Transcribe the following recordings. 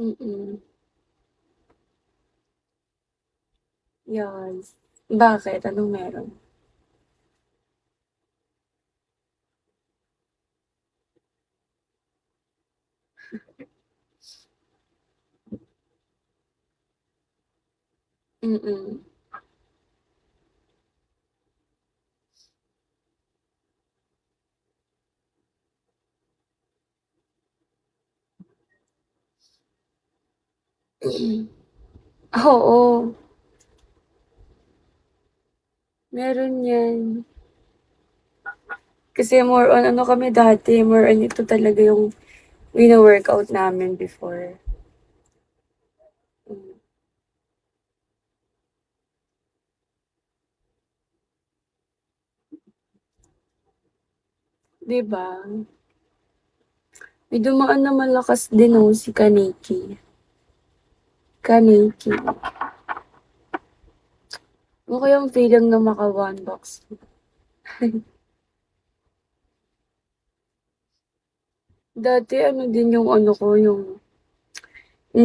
Mm, yes. Bakit, anong meron? Mm. Oo, meron 'yan. Kasi more on ano kami dati, more on ito talaga yung wino-workout namin before. Hmm, 'di ba? May dumaan na malakas din 'no, si Kaneki. Kaneki. Ano kayang feeling na maka-one box? Dati ano din yung ano ko, yung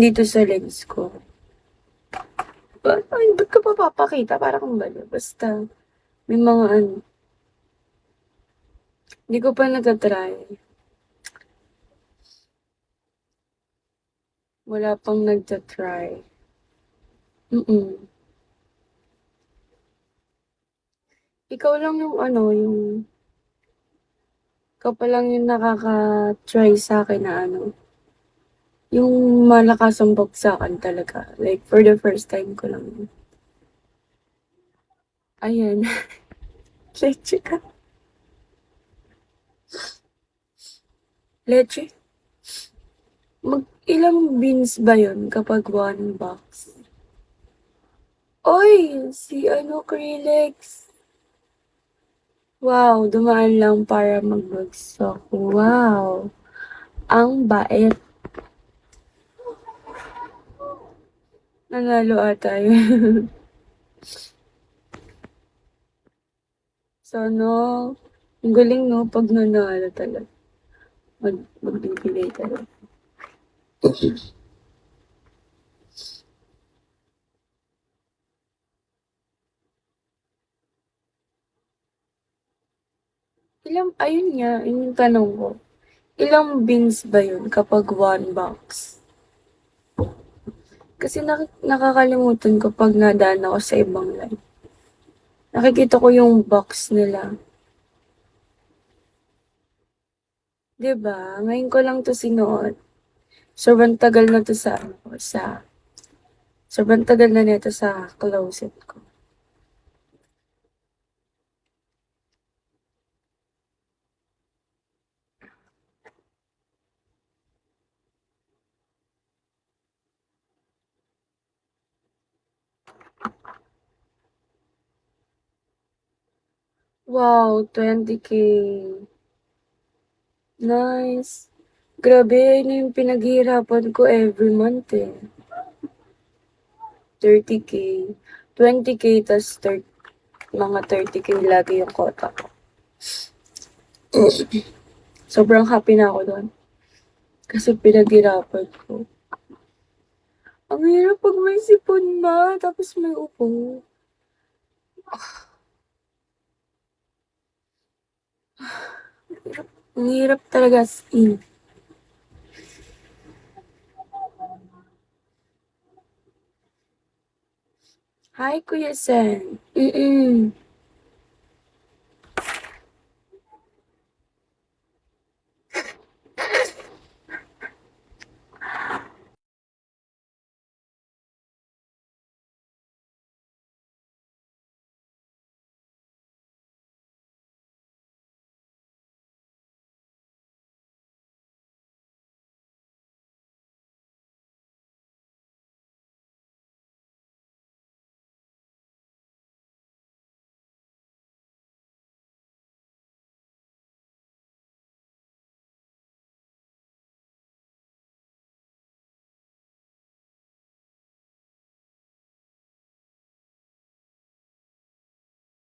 dito sa legs ko. Ay, ba't ka pa papakita? Para kang baliw. Basta, may mga ano, hindi ko pa nata-try. Wala pang nagta-try. Mm. Ikaw lang yung ano, ikaw pa lang yung nakaka-try sa'kin na ano, yung malakas ang bagsakan talaga. Like, for the first time ko lang yun. Ayan, leche ka. Leche? Ilang beans ba yun kapag one box? Oy, si ano, Krillex. Wow, dumaan lang para magbagsak. Wow, ang bait. Nanalo ata yun. Sana, ang galing 'no, 'pag nanalo talaga. Magbibigay talaga. Ayun nga, yun yung tanong ko. Ilang beans ba yun kapag one box? Kasi nakakalimutan ko 'pag nadaan ako sa ibang live. Nakikita ko yung box nila, 'di ba? Ngayon ko lang 'to sinuot. Sobrang tagal na 'to sa ano ko, sobrang tagal na nito sa closet ko. Wow, 20K. Nice. Grabe, yun yung pinaghihirapan ko every month eh. 30K. 20K tas mga 30K lagi yung quota ko. Sobrang happy na ako doon. Kasi pinaghirapan ko. Ang hirap pag may sipon ma, tapos may upo. Ang hirap talaga as in. Hi, Kuya Sen. Mm-mm.